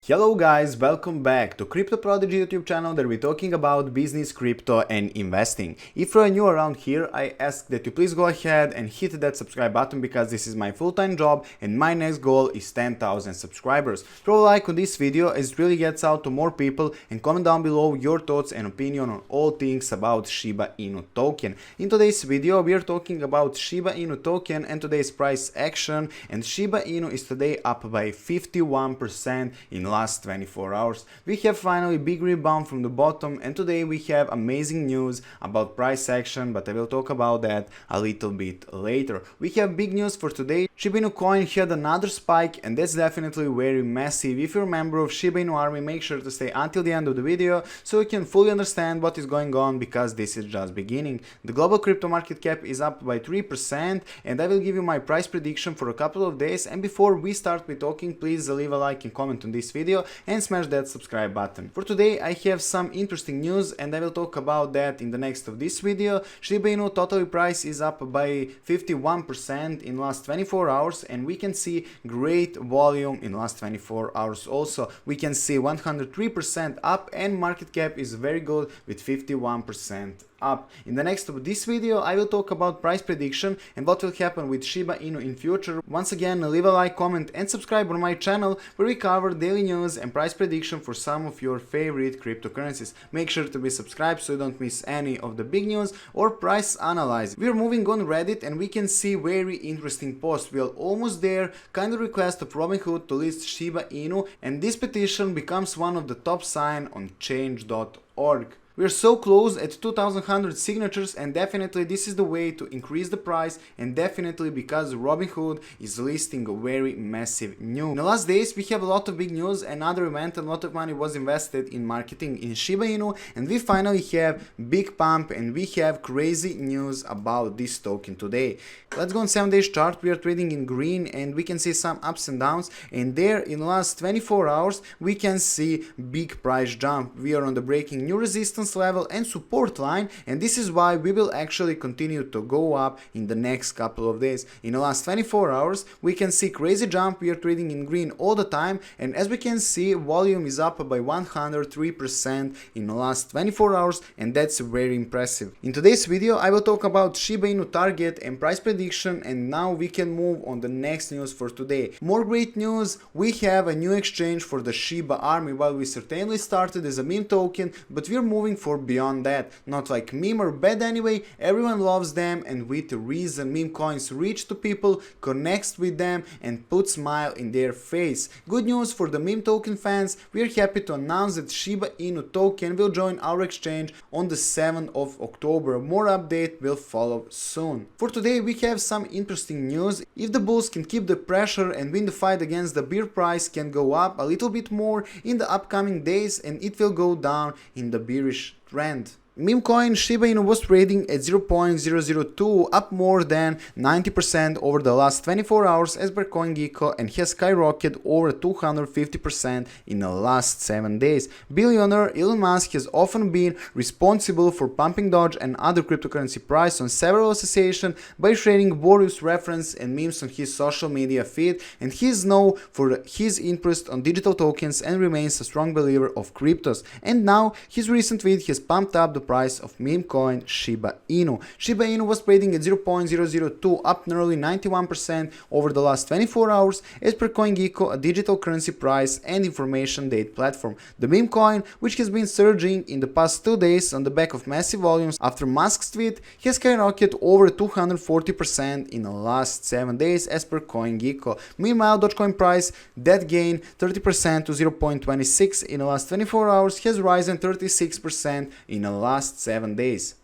Hello guys, welcome back to Crypto Prodigy YouTube channel where we're talking about business, crypto and investing. If you're new around here, I ask that you please go ahead and hit that subscribe button because this is my full-time job and my next goal is 10,000 subscribers. Throw a like on this video as it really gets out to more people, and comment down below your thoughts and opinion on all things about Shiba Inu token. In today's video we are talking about Shiba Inu token and today's price action, and Shiba Inu is today up by 51% in last 24 hours. We have finally big rebound from the bottom, and today we have amazing news about price action, but I will talk about that a little bit later. We have big news for today. Shiba Inu coin had another spike, and that's definitely very massive. If you're a member of Shiba Inu army, make sure to stay until the end of the video so you can fully understand what is going on, because this is just beginning. The global crypto market cap is up by 3%, and I will give you my price prediction for a couple of days. And before we start with talking, please leave a like and comment on this video and smash that subscribe button. For today I have some interesting news and I will talk about that in the next of this video. Shiba Inu total price is up by 51% in last 24 hours, and we can see great volume in last 24 hours also. We can see 103% up, and market cap is very good with 51% up. In the next of this video I will talk about price prediction and what will happen with Shiba Inu in future. Once again, leave a like, comment and subscribe on my channel where we cover daily news and price prediction for some of your favorite cryptocurrencies. Make sure to be subscribed so you don't miss any of the big news or price analysis. We are moving on Reddit and we can see very interesting post. We are almost there. Kind of request of Robinhood to list Shiba Inu, and this petition becomes one of the top sign on change.org. We are so close at 2100 signatures, and definitely this is the way to increase the price, and definitely because Robinhood is listing a very massive news. In the last days we have a lot of big news, another event, and a lot of money was invested in marketing in Shiba Inu, and we finally have big pump and we have crazy news about this token today. Let's go on 7 days chart. We are trading in green and we can see some ups and downs, and there in the last 24 hours we can see big price jump. We are on the breaking new resistance level and support line, and this is why we will actually continue to go up in the next couple of days. In the last 24 hours we can see crazy jump. We are trading in green all the time, and as we can see volume is up by 103% in the last 24 hours, and that's very impressive. In today's video I will talk about Shiba Inu target and price prediction, and now we can move on the next news for today. More great news. We have a new exchange for the Shiba army. While we certainly started as a meme token, but we're moving for beyond that. Not like meme or bad anyway, everyone loves them, and with reason. Meme coins reach to people, connects with them and put smile in their face. Good news for the meme token fans. We are happy to announce that Shiba Inu token will join our exchange on the 7th of October. More update will follow soon. For today we have some interesting news. If the bulls can keep the pressure and win the fight against the bear, price can go up a little bit more in the upcoming days, and it will go down in the bearish trend. Meme coin Shiba Inu was trading at 0.002, up more than 90% over the last 24 hours as per CoinGecko, and has skyrocketed over 250% in the last 7 days. Billionaire Elon Musk has often been responsible for pumping Doge and other cryptocurrency price on several associations by sharing various references and memes on his social media feed, and he is known for his interest on digital tokens and remains a strong believer of cryptos. And now his recent tweet has pumped up the price of meme coin Shiba Inu. Shiba Inu was trading at 0.002, up nearly 91% over the last 24 hours as per CoinGecko, a digital currency price and information data platform. The meme coin, which has been surging in the past 2 days on the back of massive volumes after Musk's tweet, has skyrocketed over 240% in the last 7 days as per CoinGecko. Meanwhile, Dogecoin price that gained 30% to 0.26 in the last 24 hours has risen 36% in the last 7 days.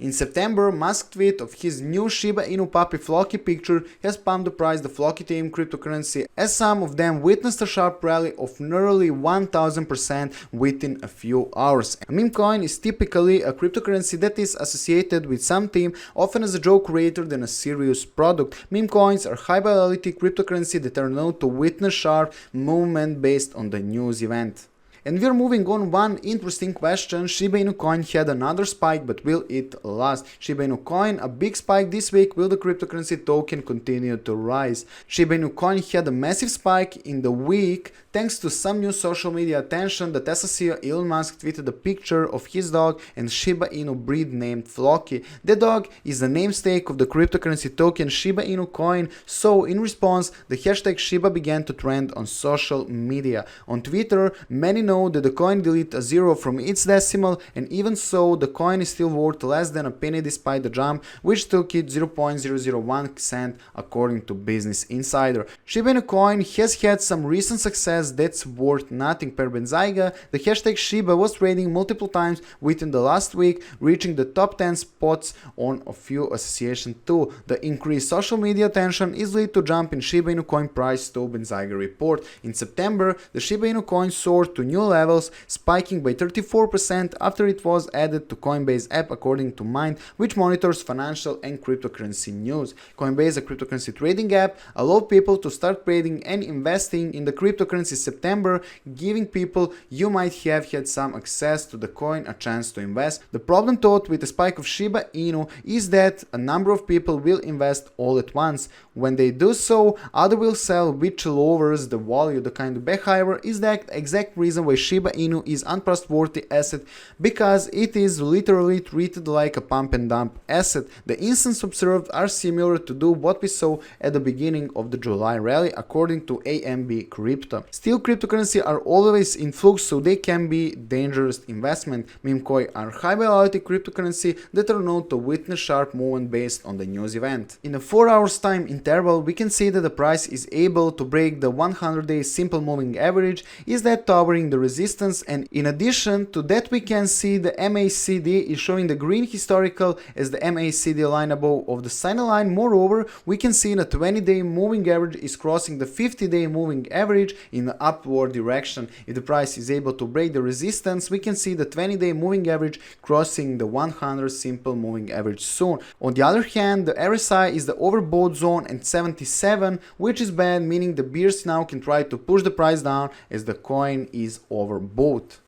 In September, Musk tweet of his new Shiba Inu puppy Flocky picture has pumped the price of Flocky team cryptocurrency, as some of them witnessed a sharp rally of nearly 1000% within a few hours. A meme coin is typically a cryptocurrency that is associated with some team, often as a joke rather than a serious product. Meme coins are high volatility cryptocurrency that are known to witness sharp movement based on the news event. And we're moving on one interesting question. Shiba Inu coin had another spike, but will it last? Shiba Inu coin, a big spike this week. Will the cryptocurrency token continue to rise? Shiba Inu coin had a massive spike in the week thanks to some new social media attention. The Tesla CEO Elon Musk tweeted a picture of his dog and Shiba Inu breed named Floki. The dog is the namesake of the cryptocurrency token Shiba Inu coin, so in response, the hashtag Shiba began to trend on social media. On Twitter, many know that the coin deleted a zero from its decimal, and even so, the coin is still worth less than a penny despite the jump, which took it 0.001 cent according to Business Insider. Shiba Inu coin has had some recent success that's worth nothing. Per Benziga, the hashtag Shiba was trading multiple times within the last week, reaching the top 10 spots on a few associations too. The increased social media attention is led to jump in Shiba Inu coin price to Benziga report. In September, the Shiba Inu coin soared to new levels, spiking by 34% after it was added to Coinbase app according to Mind, which monitors financial and cryptocurrency news. Coinbase, a cryptocurrency trading app, allowed people to start trading and investing in the cryptocurrency September, giving people you might have had some access to the coin a chance to invest. The problem thought with the spike of Shiba Inu is that a number of people will invest all at once. When they do so, others will sell, which lowers the value. The kind of behavior is the exact reason why Shiba Inu is untrustworthy asset, because it is literally treated like a pump and dump asset. The instances observed are similar to what we saw at the beginning of the July rally according to AMB Crypto. Still, cryptocurrency are always in flux, so they can be dangerous investment. Meme coin are high volatility cryptocurrency that are known to witness sharp movement based on the news event. In a 4 hours time interval, we can see that the price is able to break the 100-day simple moving average, is that towering the resistance, and in addition to that we can see the MACD is showing the green historical as the MACD line above of the signal line. Moreover, we can see the 20-day moving average is crossing the 50-day moving average in the upward direction. If the price is able to break the resistance, we can see the 20-day moving average crossing the 100 simple moving average soon. On the other hand, the RSI is the overbought zone at 77, which is bad, meaning the bears now can try to push the price down as the coin is overbought.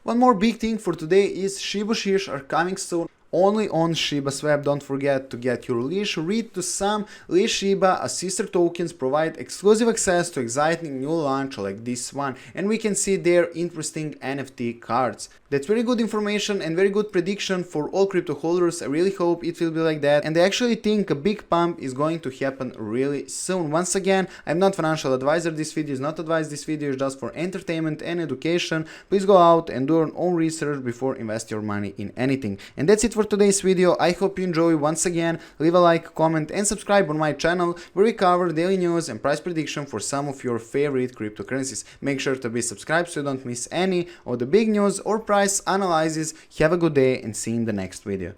One more big thing for today is Shiba shares are coming soon. Only on shibaswap. Don't forget to get your leash. Read to some. Leash Shiba, a sister tokens, provide exclusive access to exciting new launch like this one, and we can see their interesting NFT cards. That's very good information and very good prediction for all crypto holders. I really hope it will be like that, and I actually think a big pump is going to happen really soon. Once again, I'm not financial advisor. This video is not advice. This video is just for entertainment and education. Please go out and do your own research before invest your money in anything. And that's it for today's video. I hope you enjoy. Once again, leave a like, comment and subscribe on my channel where we cover daily news and price prediction for some of your favorite cryptocurrencies. Make sure to be subscribed so you don't miss any of the big news or price analysis. Have a good day and see you in the next video.